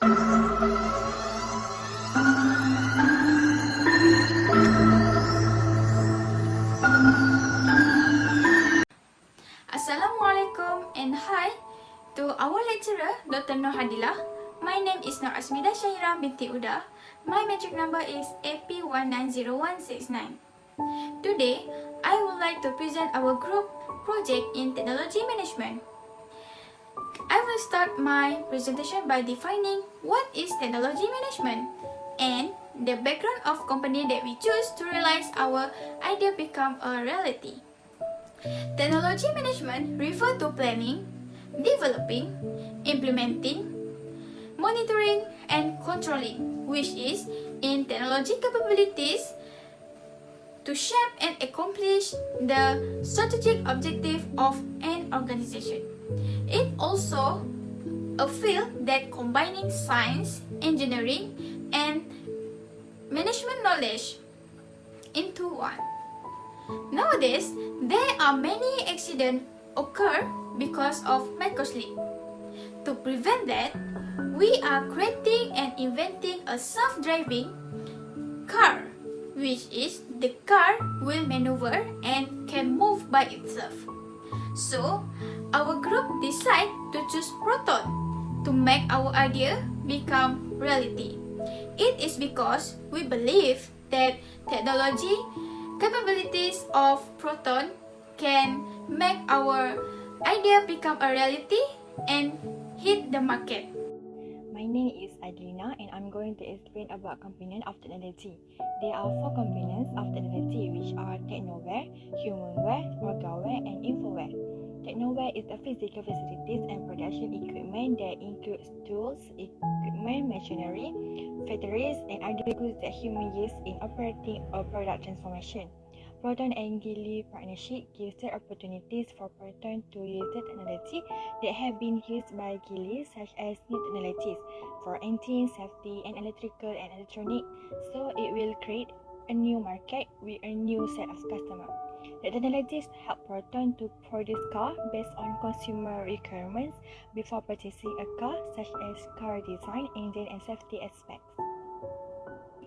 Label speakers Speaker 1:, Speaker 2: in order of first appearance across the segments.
Speaker 1: Assalamualaikum and hi to our lecturer, Dr. Nur Hadilah. My name is Asmida Shahira binti Uda. My metric number is AP190169. Today, I would like to present our group project in technology management. I will start my presentation by defining what is technology management and the background of company that we choose to realize our idea become a reality. Technology management refers to planning, developing, implementing, monitoring, and controlling, which is in technology capabilities to shape and accomplish the strategic objective of an organization. It also a field that combining science, engineering, and management knowledge into one. Nowadays, there are many accidents occur because of microslip. To prevent that, we are creating and inventing a self-driving car, which is the car will maneuver and can move by itself. So, our group decide to choose Proton to make our idea become reality. It is because we believe that technology capabilities of Proton can make our idea become a reality and hit the market.
Speaker 2: My name is ADLINA and I'm going to explain about components of technology. There are 4 components of technology which are technoware, humanware, programware and infoware. Technoware is the physical facilities and production equipment that includes tools, equipment, machinery, factories and other goods that humans use in operating or product transformation. Proton and Gili partnership gives the opportunities for Proton to use the technology that have been used by Gili, such as new technologies for engine, safety, and electrical and electronic. So it will create a new market with a new set of customers. The technologies help Proton to produce cars based on consumer requirements before purchasing a car, such as car design, engine, and safety aspects.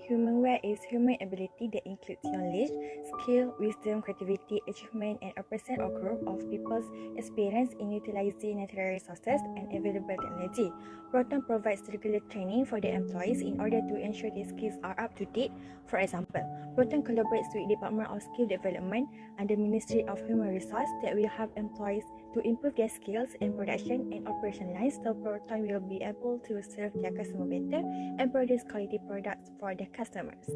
Speaker 2: Humanware is human ability that includes knowledge, skill, wisdom, creativity, achievement, and a person or group of people's experience in utilizing natural resources and available technology. Proton provides regular training for their employees in order to ensure their skills are up to date. For example, Proton collaborates with Department of Skill Development and the Ministry of Human Resources that will help employees to improve their skills in production and operation lines, so Proton will be able to serve their customer better and produce quality products for their customers.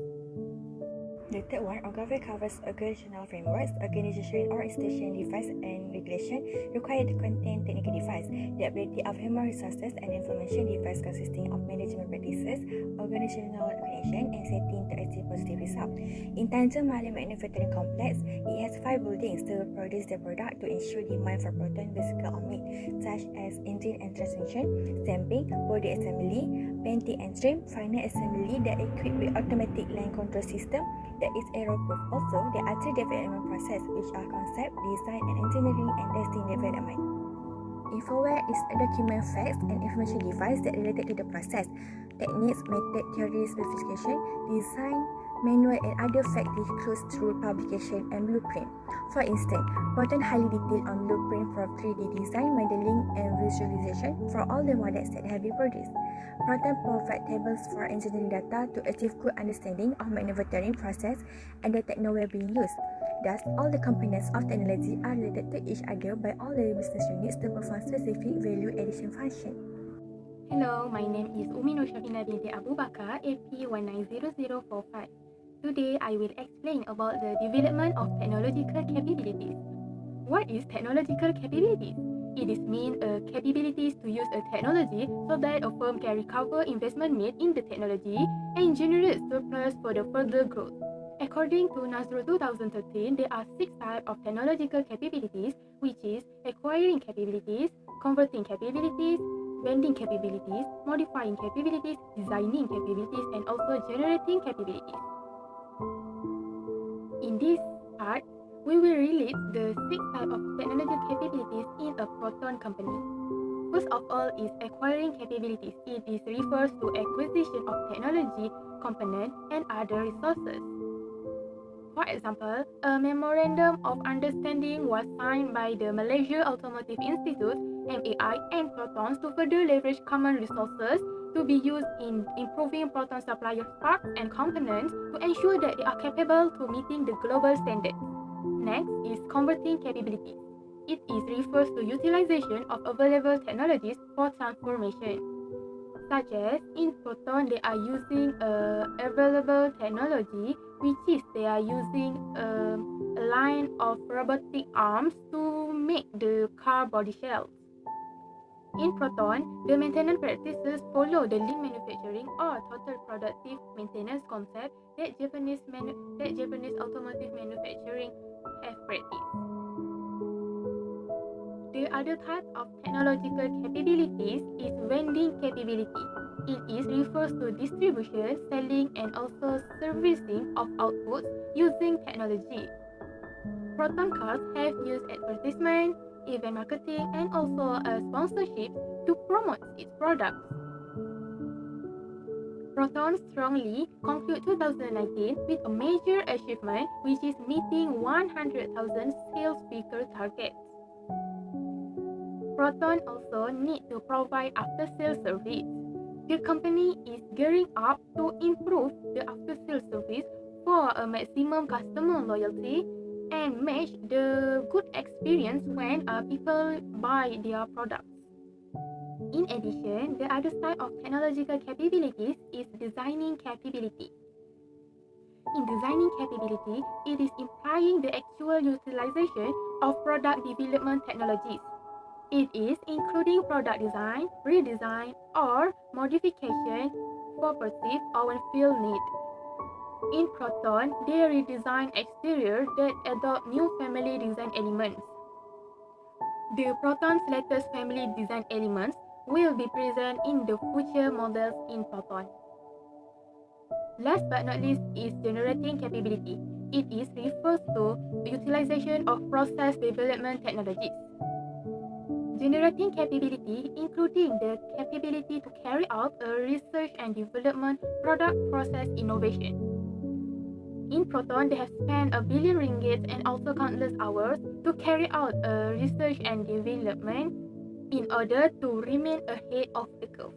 Speaker 2: The third one, OGAVE covers organizational frameworks, organization or institution device and regulation required to contain technical device, the ability of human resources and information device consisting of management practices, organizational organization and setting to achieve positive result. In Tanjung Malim Manufacturing Complex, it has 5 buildings to produce the product to ensure demand for Proton physical omit, such as engine and transmission, stamping, body assembly, painting and trim, final assembly that equipped with automatic line control system that is error-proof. Also, there are 3 development processes which are concept, design and engineering and testing development. Infoware is a document facts and information device that related to the process, techniques, method, theory, specification, design, manual and other fact disclosed through publication and blueprint. For instance, Proton highly detailed on blueprint for 3D design, modeling and visualization for all the models that have been produced. Proton provides tables for engineering data to achieve good understanding of manufacturing process and the technoware being used. Thus, all the components of technology are related to each other by all the business units to perform specific value addition function.
Speaker 3: Hello, my name is SHAFINA binti BAKAR, AP190045. Today, I will explain about the development of technological capabilities. What is technological capabilities? It is mean capabilities to use a technology so that a firm can recover investment made in the technology and generate surplus for the further growth. According to NURUL 2013, there are 6 types of technological capabilities, which is acquiring capabilities, converting capabilities, blending capabilities, modifying capabilities, designing capabilities, and also generating capabilities. In this part, we will relate the 6 types of technological capabilities in a Proton company. First of all is acquiring capabilities. It is refers to acquisition of technology, component, and other resources. For example, a memorandum of understanding was signed by the Malaysia Automotive Institute (MAI) and Protons to further leverage common resources to be used in improving Proton supplier parts and components to ensure that they are capable to meeting the global standards. Next is converting capabilities. It is refers to utilization of available technologies for transformation. Such as in Proton, they are using available technology, which is they are using a line of robotic arms to make the car body shells. In Proton, the maintenance practices follow the lean manufacturing or total productive maintenance concept that Japanese automotive manufacturing have practiced. The other type of technological capabilities is vending capability. It is refers to distribution, selling, and also servicing of outputs using technology. Proton cars have used advertisement, event marketing, and also a sponsorship to promote its products. Proton strongly conclude 2019 with a major achievement, which is meeting 100,000 sales figure target. Proton also need to provide after-sales service. The company is gearing up to improve the after-sales service for a maximum customer loyalty and match the good experience when people buy their products. In addition, the other side of technological capabilities is designing capability. In designing capability, it is implying the actual utilization of product development technologies. It is including product design, redesign, or modification for perceived or field need. In Proton, they redesign exterior that adopt new family design elements. The Proton's latest family design elements will be present in the future models in Proton. Last but not least is generating capability. It is refers to the utilization of process development technologies. Generating capability, including the capability to carry out a research and development product process innovation. In Proton, they have spent R1 billion and also countless hours to carry out a research and development in order to remain ahead of the curve.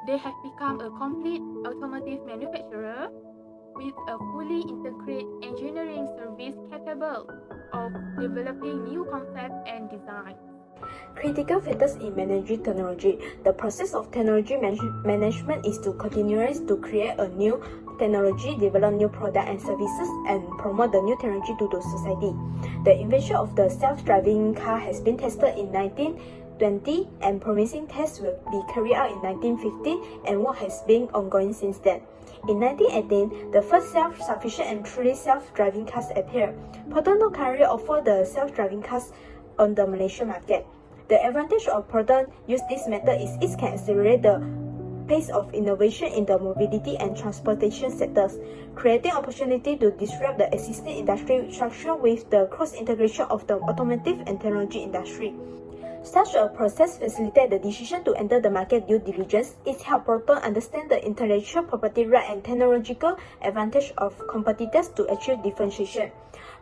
Speaker 3: They have become a complete automotive manufacturer with a fully integrated engineering service capable of developing new concepts and designs.
Speaker 4: Critical factors in managing technology. The process of technology management is to continuously to create a new technology, develop new products and services, and promote the new technology to the society. The invention of the self-driving car has been tested in 1920, and promising tests will be carried out in 1950, and work has been ongoing since then. In 1918, the first self-sufficient and truly self-driving cars appeared. Proton currently offers the self-driving cars on the Malaysian market. The advantage of Proton use this method is it can accelerate the pace of innovation in the mobility and transportation sectors, creating opportunity to disrupt the existing industry structure with the cross-integration of the automotive and technology industry. Such a process facilitates the decision to enter the market due diligence. It helps Proton understand the intellectual property right and technological advantage of competitors to achieve differentiation,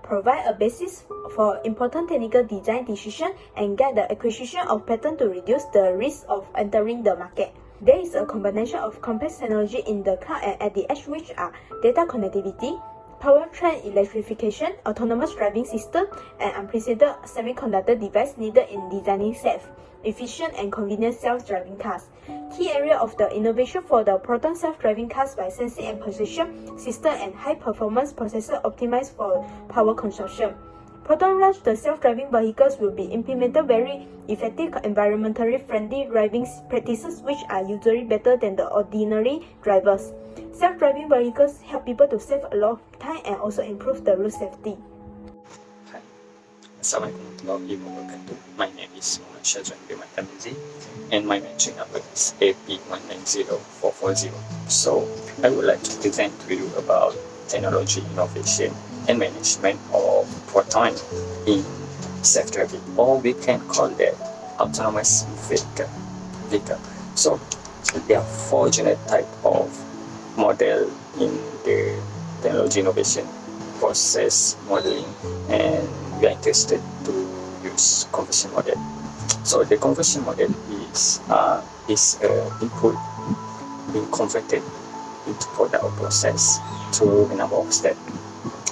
Speaker 4: provide a basis for important technical design decision, and guide the acquisition of patent to reduce the risk of entering the market. There is a combination of complex technology in the cloud and at the edge, which are data connectivity, powertrain electrification, autonomous driving system, and unprecedented semiconductor device needed in designing safe, efficient, and convenient self-driving cars. Key area of the innovation for the Proton self-driving cars by sensing and position system and high-performance processor optimized for power consumption. Proton launched the self-driving vehicles will be implemented very effective environmentally friendly driving practices which are usually better than the ordinary drivers. Self-driving vehicles help people to save a lot of time and also improve the road safety.
Speaker 5: Hi. Assalamualaikum warahmatullahi wabarakatuh. My name is SYAZWAN TARMIZI and my matching number is AP190440. So I would like to present to you about technology innovation and management of Proton in self-driving, or we can call that autonomous vehicle. So there are 4 general type of model in the technology innovation process modeling, and we are interested to use conversion model. So the conversion model is input being converted into product or process through a number of steps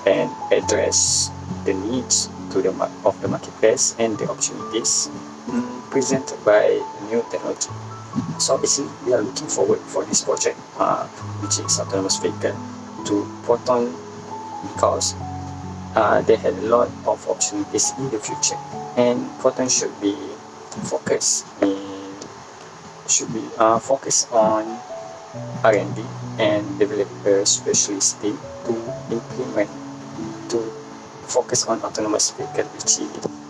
Speaker 5: and address the needs of the marketplace and the opportunities presented by new technology. So basically, we are looking forward for this project, which is autonomous vehicle, to Proton, because they had a lot of opportunities in the future, and Proton should be focused on R&D and develop a specialist team to implement, to focus on autonomous vehicle,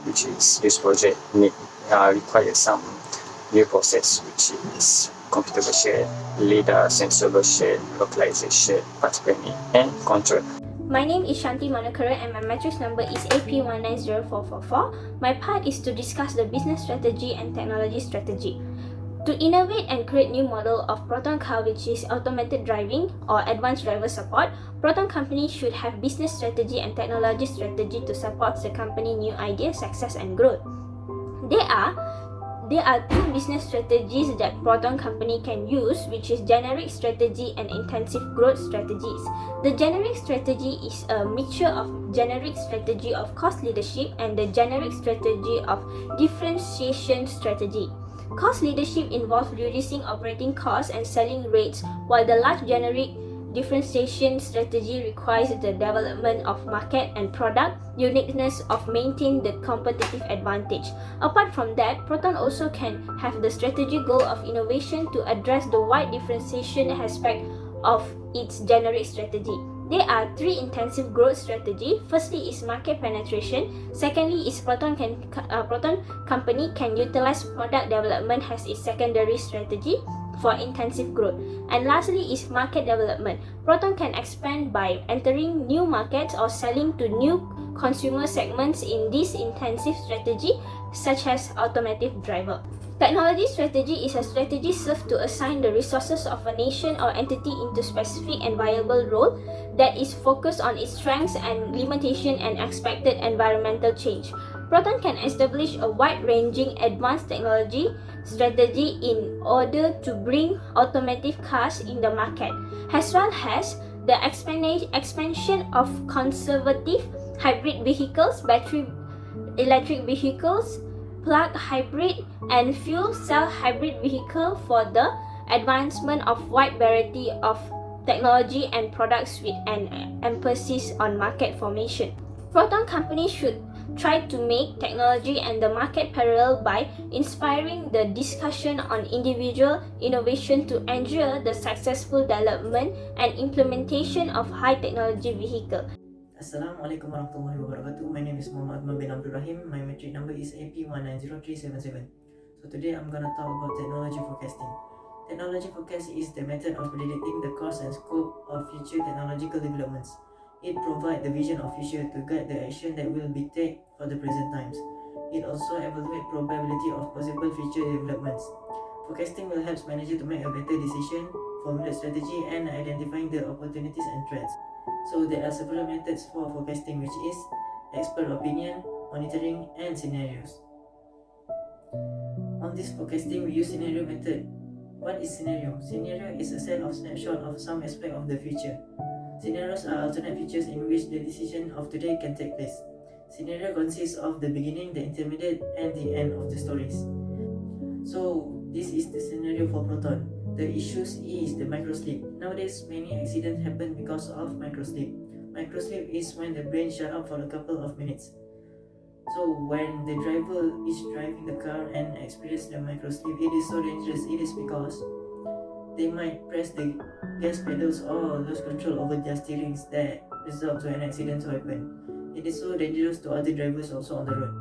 Speaker 5: which is this project requires some new process, which is computer vision, LiDAR, sensor vision, localization, path planning, and control.
Speaker 6: My name is MANOKARAN and my matrix number is AP190444. My part is to discuss the business strategy and technology strategy. To innovate and create new model of Proton car, which is automated driving or advanced driver support, Proton company should have business strategy and technology strategy to support the company new idea, success and growth. There are 2 business strategies that Proton company can use, which is generic strategy and intensive growth strategies. The generic strategy is a mixture of generic strategy of cost leadership and the generic strategy of differentiation strategy. Cost leadership involves reducing operating costs and selling rates, while the large generic differentiation strategy requires the development of market and product uniqueness of maintain the competitive advantage. Apart from that, Proton also can have the strategic goal of innovation to address the wide differentiation aspect of its generic strategy. There are 3 intensive growth strategy. Firstly is market penetration. Secondly is Proton company can utilize product development as its secondary strategy for intensive growth. And lastly is market development. Proton can expand by entering new markets or selling to new consumer segments in this intensive strategy, such as automotive driver. Technology strategy is a strategy served to assign the resources of a nation or entity into specific and viable role that is focused on its strengths and limitation and expected environmental change. Proton can establish a wide-ranging advanced technology strategy in order to bring automotive cars in the market, as well as the expansion of conservative hybrid vehicles, battery electric vehicles, plug hybrid and fuel cell hybrid vehicle for the advancement of wide variety of technology and product suite and emphasis on market formation. Proton company should try to make technology and the market parallel by inspiring the discussion on individual innovation to ensure the successful development and implementation of high technology vehicle.
Speaker 7: Assalamualaikum warahmatullahi wabarakatuh. My name is Muhammad bin Abdul Rahim. My metric number is AP190377. So today I'm gonna talk about technology forecasting. Technology forecast is the method of predicting the cost and scope of future technological developments. It provides the vision of future to guide the action that will be taken for the present times. It also evaluates probability of possible future developments. Forecasting will help managers to make a better decision, formulate strategy, and identifying the opportunities and threats. So there are several methods for forecasting, which is expert opinion, monitoring, and scenarios. On this forecasting, we use scenario method. What is scenario? Scenario is a set of snapshot of some aspect of the future. Scenarios are alternate futures in which the decision of today can take place. Scenario consists of the beginning, the intermediate, and the end of the stories. So this is the scenario for Proton. The issues is the microsleep. Nowadays, many accidents happen because of microsleep. Microsleep is when the brain shut up for a couple of minutes. So when the driver is driving the car and experience the microsleep, it is so dangerous. It is because they might press the gas pedals or lose control over their steerings that result to an accident to happen. It is so dangerous to other drivers also on the road.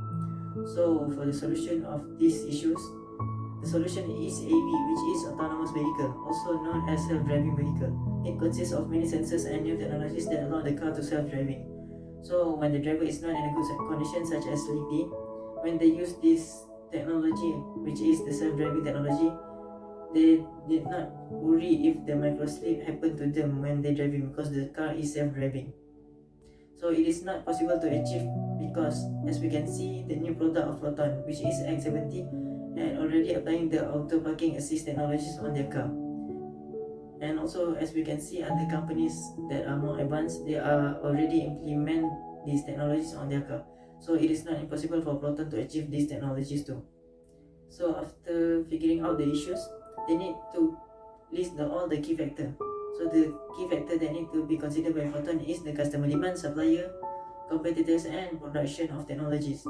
Speaker 7: So for the solution of these issues, the solution is AV, which is autonomous vehicle, also known as self-driving vehicle. It consists of many sensors and new technologies that allow the car to self-driving. So when the driver is not in a good condition, such as sleepy, when they use this technology, which is the self-driving technology, they did not worry if the microslip happened to them when they're driving because the car is self-driving. So it is not possible to achieve because, as we can see, the new product of Proton, which is X70, and already applying the auto parking assist technologies on their car. And also, as we can see, other companies that are more advanced, they are already implement these technologies on their car. So it is not impossible for Proton to achieve these technologies too. So after figuring out the issues, they need to list all the key factors. So the key factor that need to be considered by Proton is the customer demand, supplier, competitors, and production of technologies.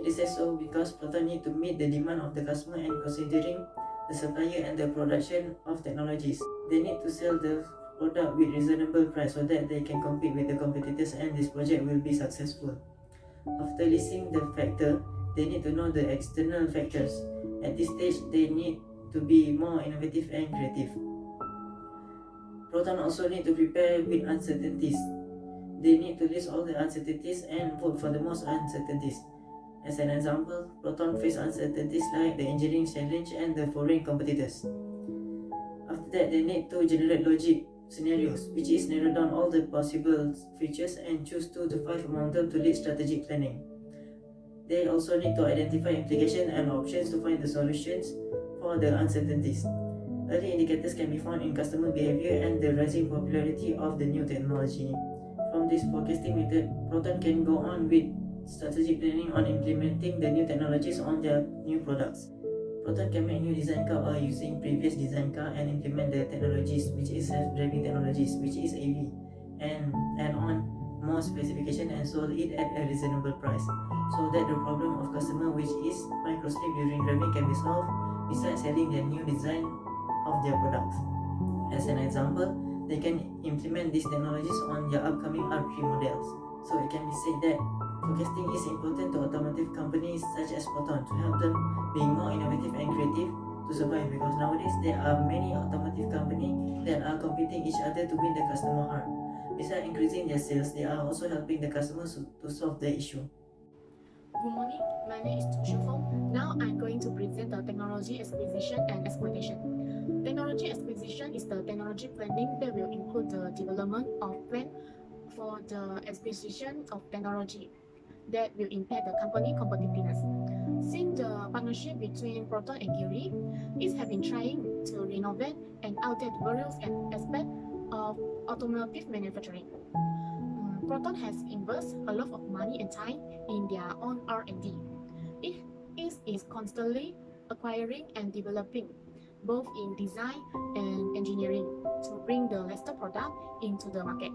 Speaker 7: It is also because Proton need to meet the demand of the customer and considering the supplier and the production of technologies. They need to sell the product with reasonable price so that they can compete with the competitors and this project will be successful. After listing the factor, they need to know the external factors. At this stage, they need to be more innovative and creative. Proton also need to prepare with uncertainties. They need to list all the uncertainties and vote for the most uncertainties. As an example, Proton face uncertainties like the engineering challenge and the foreign competitors. After that, they need to generate logic scenarios, which is narrow down all the possible features and choose 2 to 5 among them to lead strategic planning. They also need to identify implications and options to find the solutions for the uncertainties. Early indicators can be found in customer behavior and the rising popularity of the new technology. From this forecasting method, Proton can go on with strategic planning on implementing the new technologies on their new products. Proton can make new design car or using previous design car and implement the technologies which is self-driving technologies, which is AV, and add on more specification and sold it at a reasonable price, so that the problem of customer which is microslip during driving can be solved besides selling their new design of their products. As an example, they can implement these technologies on their upcoming R3 models. So it can be said that forecasting is important to automotive companies such as Proton to help them being more innovative and creative to survive, because nowadays there are many automotive companies that are competing each other to win the customer heart. Besides increasing their sales, they are also helping the customers to solve the issue.
Speaker 8: Good morning, my name is Shahira. Now I'm going to present the technology acquisition and exploitation. Technology acquisition is the technology planning that will include the development of plan for the acquisition of technology that will impact the company competitiveness. Since the partnership between Proton and Geary is have been trying to renovate and update various aspects of automotive manufacturing. Proton has invested a lot of money and time in their own R&D. It is constantly acquiring and developing both in design and engineering to bring the latest product into the market.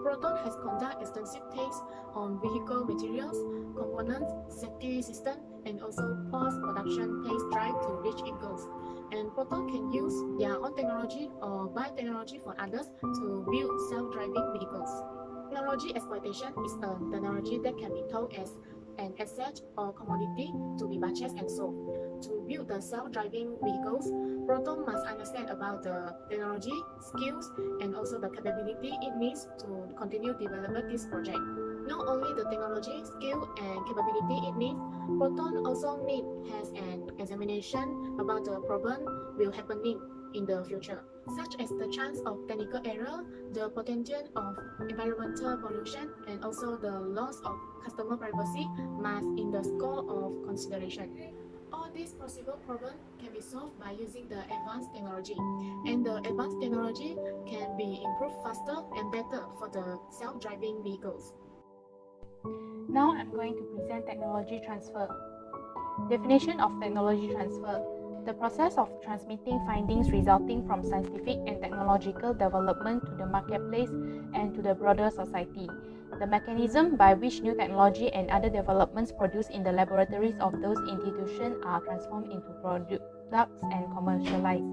Speaker 8: Proton has conducted extensive tests on vehicle materials, components, safety system, and also post-production test drive to reach its goals. And Proton can use their own technology or buy technology from others to build self-driving vehicles. Technology exploitation is a technology that can be thought as an asset or commodity to be purchased and sold. To build the self-driving vehicles, Proton must understand about the technology, skills, and also the capability it needs to continue developing this project. Not only the technology, skill, and capability it needs, Proton also has an examination about the problem will happening in the future, such as the chance of technical error, the potential of environmental pollution, and also the loss of customer privacy must in the scope of consideration. All these possible problems can be solved by using the advanced technology, and the advanced technology can be improved faster and better for the self-driving vehicles.
Speaker 3: Now I'm going to present technology transfer. Definition of technology transfer: the process of transmitting findings resulting from scientific and technological development to the marketplace and to the broader society. The mechanism by which new technology and other developments produced in the laboratories of those institutions are transformed into products and commercialized.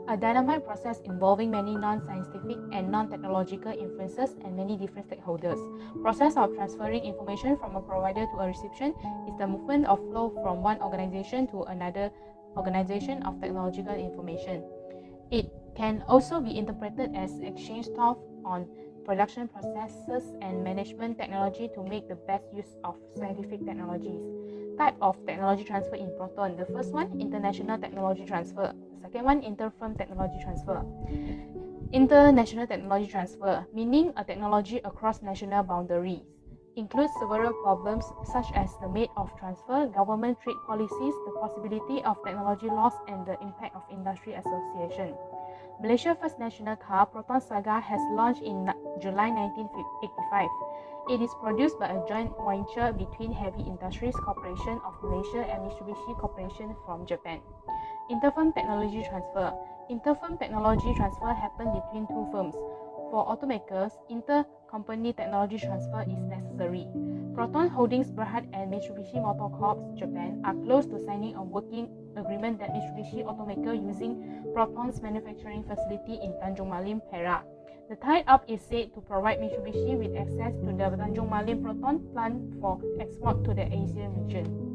Speaker 3: A dynamic process involving many non-scientific and non-technological influences and many different stakeholders. Process of transferring information from a provider to a recipient is the movement of flow from one organization to another organization of technological information. It can also be interpreted as exchange thought on production processes and management technology to make the best use of scientific technologies. type of technology transfer in Proton. The first one, international technology transfer. Second one, inter-firm technology transfer. International technology transfer, meaning a technology across national boundaries, includes several problems such as the mode of transfer, government trade policies, the possibility of technology loss, and the impact of industry association. Malaysia's first national car, Proton Saga, has launched in July 1985. It is produced by a joint venture between Heavy Industries Corporation of Malaysia and Mitsubishi Corporation from Japan. Interfirm technology transfer. Interfirm technology transfer happens between two firms. For automakers, inter-company technology transfer is necessary. Proton Holdings Berhad and Mitsubishi Motor Corp Japan are close to signing a working agreement that Mitsubishi automaker using Proton's manufacturing facility in Tanjung Malim, Perak. The tie-up is said to provide Mitsubishi with access to the Tanjung Malim Proton plant for export to the Asia region.